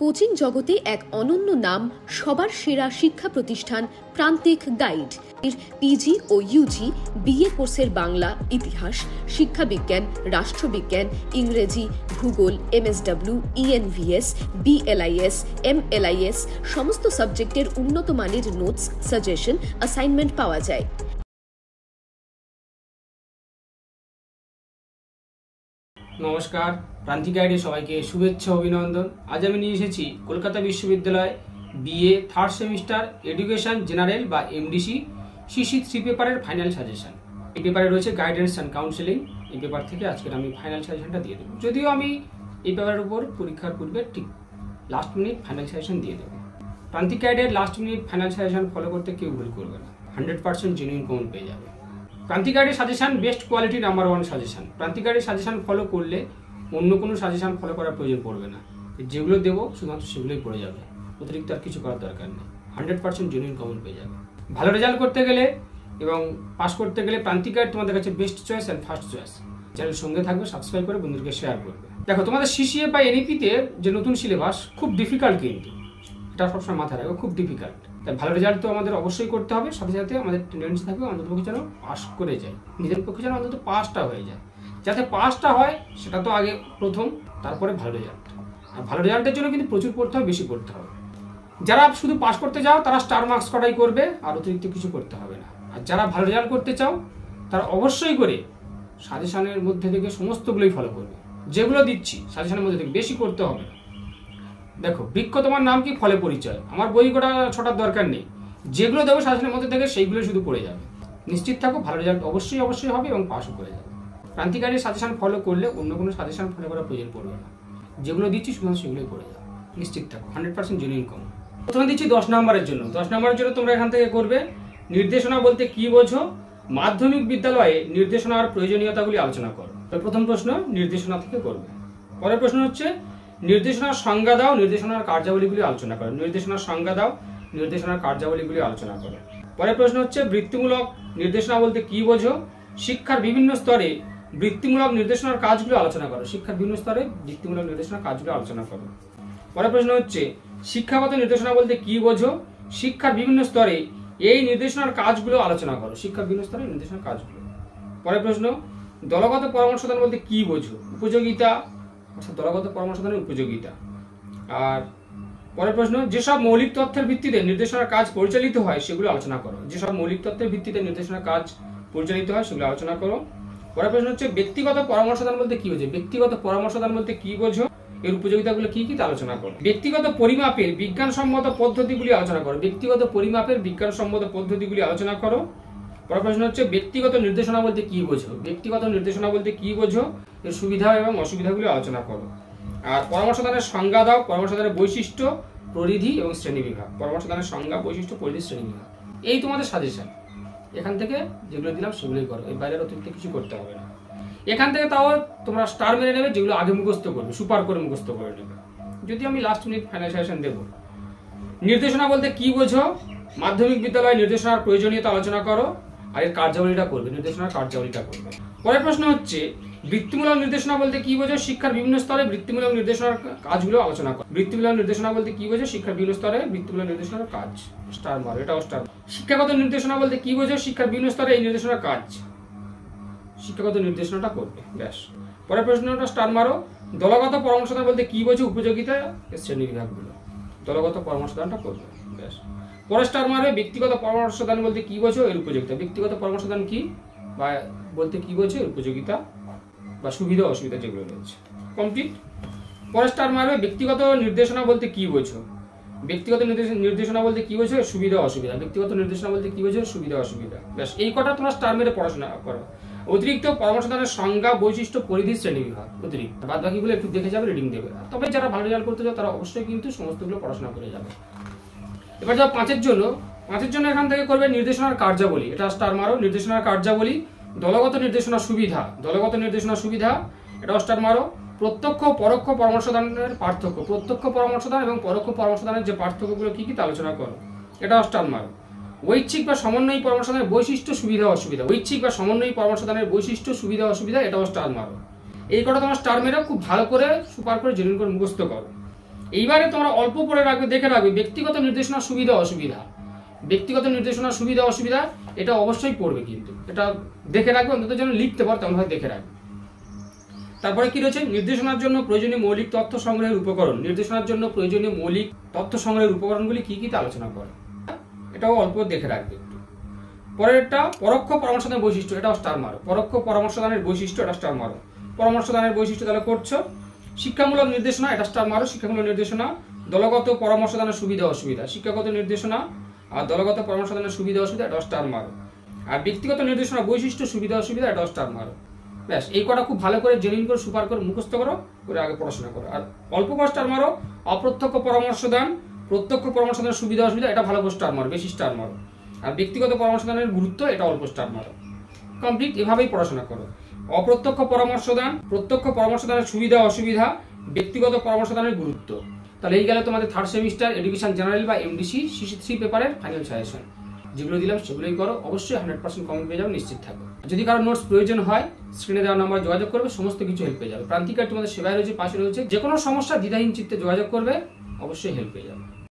Coaching জগতে এক অনন্য নাম, সবার সেরা শিক্ষা প্রতিষ্ঠান প্রান্তিক গাইড এর পিজি ও ইউজি বিএ কোর্সের বাংলা, ইতিহাস, শিক্ষাবিজ্ঞান, রাষ্ট্রবিজ্ঞান, ইংরেজি, ভূগোল, এমএসডব্লিউ, ইএনভিএস, বিএলআইএস, এমএলআইএস সমস্ত সাবজেক্টের উন্নত মানের নোটস, সাজেশন, অ্যাসাইনমেন্ট পাওয়া যায়। নমস্কার, প্রান্তিক গাইডে সবাইকে শুভেচ্ছা অভিনন্দন। আজ আমি নিয়ে এসেছি কলকাতা বিশ্ববিদ্যালয় BA third semester education general বা এমডিসি সিসি 3 পেপারের ফাইনাল সাজেশন। এই পেপারে রয়েছে গাইডেন্স অ্যান্ড কাউন্সেলিং। এই পেপার থেকে আজকের আমি ফাইনাল সাজেশনটা দিয়ে দেবো। যদিও আমি এই পেপারের উপর পরীক্ষার পূর্বে ঠিক লাস্ট মিনিট ফাইনাল সাজেশন দিয়ে দেবো। প্রান্তিক গাইডের last minute final suggestion follow করতে কেউ ভুল করবে না, 100% জেনুইন কমন পেয়ে যাবে। প্রান্তিক গাইডের suggestion best quality number 1 suggestion. প্রান্তিক গাইডের সাজেশন ফলো করলে অন্য কোনো সাজেশন ফলো করার প্রয়োজন পড়বে না। যেগুলো দেবো শুধুমাত্র সেগুলোই পড়ে যাবে, অতিরিক্ত আর কিছু করার দরকার নেই। 100% জেনুইন কমন পেয়ে যাবে। ভালো রেজাল্ট করতে গেলে এবং পাস করতে গেলে প্রান্তিক গাইড তোমাদের কাছে best choice and first choice. Channel সঙ্গে থাকবে, সাবস্ক্রাইব করে বন্ধুদেরকে শেয়ার করবে। দেখো, তোমাদের সিসিএ বা এনইপিতে যে নতুন সিলেবাস খুব ডিফিকাল্ট, কিন্তু এটা সবসময় মাথায় রাখবে, খুব ডিফিকাল্ট। তাই ভালো রেজাল্ট তো আমাদের অবশ্যই করতে হবে, সাথে সাথে আমাদের টেন্ডেন্সি থাকবে অন্ততপক্ষে যেন পাস করে যায়, নিজের পক্ষে যেন অন্তত পাসটা হয়ে যায়। যাতে পাসটা হয় সেটা তো আগে প্রথম, তারপরে ভালো রেজাল্ট। আর ভালো রেজাল্টের জন্য কিন্তু প্রচুর পড়তে হবে, বেশি পড়তে হবে। যারা শুধু পাস করতে চাও তারা স্টার মার্কস করাই করবে, আর অতিরিক্ত কিছু করতে হবে না। আর যারা ভালো রেজাল্ট করতে চাও তারা অবশ্যই করে সাজেশনের মধ্যে থেকে সমস্তগুলোই ফলো করবে। যেগুলো দিচ্ছি সাজেশনের মধ্যে থেকে বেশি করতে হবে না। দেখো, বৃক্ষ তোমার নাম কি, ফলে পরিচয়। আমার বই গোটা ছোটার দরকার নেই, যেগুলো দেবো সাজেশনের মধ্যে থেকে সেইগুলো শুধু পড়ে যাবে। নিশ্চিত থাকো, ভালো রেজাল্ট অবশ্যই হবে এবং পাসও করে যাবে। প্রান্তিক গাইডের সাজেশন ফলো করলে অন্য কোনো সাজেশন ফলো করার প্রয়োজন পড়বে না। যেগুলো দিচ্ছি শুধুমাত্র সেগুলোই পড়ে যাবে, নিশ্চিত থাকো। 100% জেনুইন কম। প্রথমে দিচ্ছি 10 নম্বরের জন্য। 10 নম্বরের জন্য তোমরা এখান থেকে করবে নির্দেশনা বলতে কি বোঝো, মাধ্যমিক বিদ্যালয়ে নির্দেশনার প্রয়োজনীয়তাগুলি আলোচনা করো। প্রথম প্রশ্ন নির্দেশনা থেকে করবে। পরের প্রশ্ন হচ্ছে নির্দেশনার সংজ্ঞা দাও, নির্দেশনার কার্যাবলীগুলি আলোচনা করো। নির্দেশনার সংজ্ঞা দাও, নির্দেশনার কার্যাবলীগুলি আলোচনা করো। পরের প্রশ্ন হচ্ছে বৃত্তিমূলক নির্দেশনা বলতে কি বোঝো, শিক্ষার বিভিন্ন স্তরে বৃত্তিমূলক নির্দেশনার কাজগুলো আলোচনা করো। শিক্ষার বিভিন্ন স্তরে বৃত্তিমূলক নির্দেশনার কাজগুলো আলোচনা করো। পরের প্রশ্ন হচ্ছে শিক্ষাগত নির্দেশনা বলতে কি বোঝো, শিক্ষার বিভিন্ন স্তরে এই নির্দেশনার কাজগুলো আলোচনা করো। শিক্ষার বিভিন্ন স্তরে নির্দেশনার কাজগুলো। পরের প্রশ্ন দলগত পরামর্শদান বলতে কি বোঝো, উপযোগিতা, অর্থাৎ দলগত পরামর্শদানের উপযোগিতা। আর পরের প্রশ্ন যেসব মৌলিক তথ্যের ভিত্তিতে নির্দেশনার কাজ পরিচালিত হয় সেগুলো আলোচনা করো। যেসব মৌলিক তথ্যের ভিত্তিতে নির্দেশনার কাজ পরিচালিত হয় সেগুলো আলোচনা করো। পরের প্রশ্ন হচ্ছে ব্যক্তিগত পরামর্শদান বলতে কি বোঝো। ব্যক্তিগত পরামর্শদান বলতে কি বোঝো, এর উপযোগিতাগুলো কি কি তা আলোচনা করো। ব্যক্তিগত পরিমাপের বিজ্ঞানসম্মত পদ্ধতিগুলি আলোচনা করো। ব্যক্তিগত পরিমাপের বিজ্ঞানসম্মত পদ্ধতিগুলি আলোচনা করো। পরের প্রশ্ন হচ্ছে ব্যক্তিগত নির্দেশনা বলতে কি বোঝো। ব্যক্তিগত নির্দেশনা বলতে কি বোঝো, এর সুবিধা এবং অসুবিধাগুলি আলোচনা করো। আর পরামর্শদানের সংজ্ঞা দাও, পরামর্শদানের বৈশিষ্ট্য, পরিধি এবং শ্রেণীবিভাগ। পরামর্শদানের সংজ্ঞা, বৈশিষ্ট্য, পরিধি, শ্রেণীবিভাগ, এই তোমাদের সাজেশন। এখান থেকে যেগুলো দিলাম সেগুলোই করো, এর বাইরের অতিরিক্ত কিছু করতে হবে না। এখান থেকে তাও তোমরা স্টার মেরে নেবে, যেগুলো আগে মুখস্থ করবে, সুপার করে মুখস্থ করে নেবে। যদি আমি লাস্ট মিনিট ফাইনাল সাজেশন দেবো। নির্দেশনা বলতে কি বোঝো, মাধ্যমিক বিদ্যালয়ে নির্দেশনার প্রয়োজনীয়তা আলোচনা করো, আর এর কার্যাবলীটা করবে, নির্দেশনার কার্যাবলীটা করবে। পরের প্রশ্ন হচ্ছে বৃত্তিমূলক নির্দেশনা বলতে কি বোঝো, শিক্ষার বিভিন্ন স্তরে বৃত্তিমূলক নির্দেশনার কাজগুলো আলোচনা করো। বৃত্তিমূলক নির্দেশনা বলতে কি বোঝো, শিক্ষার বিভিন্ন স্তরে বৃত্তিমূলক নির্দেশনার কাজ, স্টার মার, এটাও স্টার। শিক্ষাগত নির্দেশনা বলতে কি বোঝো, শিক্ষার বিভিন্ন স্তরে এই নির্দেশনার কাজ, শিক্ষাগত নির্দেশনাটা করবে, ব্যাস। পরের প্রশ্নটা স্টার মারো। দলগত পরামর্শদান বলতে কি বোঝো, উপযোগিতা, শ্রেণী বিভাগগুলো, দলগত পরামর্শদানটা করবে, ব্যাস। পরে স্টার মারবে ব্যক্তিগত পরামর্শদান বলতে কি বোঝো, এর উপযোগিতা। ব্যক্তিগত পরামর্শদান কি বা বলতে কি বোঝো, এর উপযোগিতা বা সুবিধা অসুবিধা যেগুলো রয়েছে, কমপ্লিট। পরে স্টার মারবে ব্যক্তিগত নির্দেশনা বলতে কি বোঝো। ব্যক্তিগত নির্দেশনা বলতে কি বোঝো, সুবিধা অসুবিধা। ব্যক্তিগত নির্দেশনা বলতে কি বোঝো, সুবিধা অসুবিধা, ব্যাস। এই কটা তোমরা স্টার মেরে পড়াশোনা করো। অতিরিক্ত পরামর্শদানের সংজ্ঞা, বৈশিষ্ট্য, পরিধি, শ্রেণীবিভাগ অতিরিক্ত, বাদ বাকিগুলো একটু দেখে যাবে, রিডিং দেবে। তবে যারা ভালো রেজাল্ট করতে চাও তারা অবশ্যই কিন্তু সমস্তগুলো পড়াশোনা করে যাবে। এবার যাও 5-এর জন্য এখান থেকে করবে নির্দেশনার কার্যাবলী। এটা স্টার মারো। নির্দেশনার কার্যাবলী, দলগত নির্দেশনা সুবিধা, দলগত নির্দেশনা সুবিধা, এটাও স্টার মারো। প্রত্যক্ষ পরোক্ষ পরামর্শদানের পার্থক্য, প্রত্যক্ষ পরামর্শদান এবং পরোক্ষ পরামর্শদানের যে পার্থক্যগুলো কি কি তা আলোচনা করো, এটাও স্টার মারো। ঐচ্ছিক বা সমন্বয়ী পরামর্শদানের বৈশিষ্ট্য, সুবিধা, অসুবিধা। ঐচ্ছিক বা সমন্বয়ী পরামর্শদানের বৈশিষ্ট্য, সুবিধা, অসুবিধা, এটাও স্টার মারো। এই কটা তোমার স্টার মেরে খুব ভালো করে সুপার করে জেনুইন করে মুখস্থ করো। এইবারে তোমরা অল্প পড়ে রাখবে, দেখে রাখবে ব্যক্তিগত নির্দেশনা সুবিধা অসুবিধা। ব্যক্তিগত নির্দেশনা সুবিধা অসুবিধা এটা অবশ্যই পড়বে, কিন্তু এটা দেখে রাখবে, অন্তত যেন লিখতে পারো তেমন ভাবে দেখে রাখবে। তারপরে কি রয়েছে, নির্দেশনার জন্য প্রয়োজনীয় মৌলিক তথ্য সংগ্রহের উপকরণ। নির্দেশনার জন্য প্রয়োজনীয় মৌলিক তথ্য সংগ্রহের উপকরণগুলি কি কি তা আলোচনা করে, এটাও অল্প দেখে রাখবে একটু। পরেরটা পরোক্ষ পরামর্শদানের বৈশিষ্ট্য, এটাও স্টার মারো। পরোক্ষ পরামর্শদানের বৈশিষ্ট্য, এটা স্টার মারো। পরামর্শদানের বৈশিষ্ট্য তাহলে করছো। শিক্ষামূলক নির্দেশনা, এটা স্টার মারো। শিক্ষামূলক নির্দেশনা। দলগত পরামর্শদানের সুবিধা অসুবিধা, শিক্ষাগত নির্দেশনা আর দলগত পরামর্শদানের সুবিধা অসুবিধা, এটা স্টার মারো। আর ব্যক্তিগত নির্দেশনা বৈশিষ্ট্য সুবিধা অসুবিধা, এটা স্টার মারো। ব্যাস, এই কটা খুব ভালো করে জেনুইন করে সুপার করে মুখস্থ করো, করে আগে পড়াশোনা করো। আর অল্প করে স্টার মারো অপ্রত্যক্ষ পরামর্শদান, প্রত্যক্ষ পরামর্শদানের সুবিধা অসুবিধা, এটা ভালো করে স্টার মারো, বেশি স্টার মারো। আর ব্যক্তিগত পরামর্শদানের গুরুত্ব, এটা অল্প স্টার মারো। কমপ্লিট, এভাবেই পড়াশোনা করো। অপ্রত্যক্ষ পরামর্শদান, প্রত্যক্ষ পরামর্শদানের সুবিধা অসুবিধা, ব্যক্তিগত পরামর্শদানের গুরুত্ব। তাহলে এই গেল তোমাদের থার্ড সেমিস্টার এডুকেশন জেনারেল বা এমডিসি সিসি3 পেপারের ফাইনাল সাজেশন। যেগুলো দিলাম সেগুলোই করো, অবশ্যই 100% কমেন্ট পেয়ে যাবে, নিশ্চিত থাকো। যদি কারো নোটস প্রয়োজন হয় স্ক্রিনে দেওয়া নাম্বার যোগাযোগ করবে, সমস্ত কিছু হেল্প পেয়ে যাবে। প্রান্তিক গাইড তোমাদের সেবায় রয়েছে, পাশে রয়েছে। যে কোনো সমস্যা দ্বিধাহীন চিত্তে যোগাযোগ করবে, অবশ্যই হেল্প পেয়ে যাবে।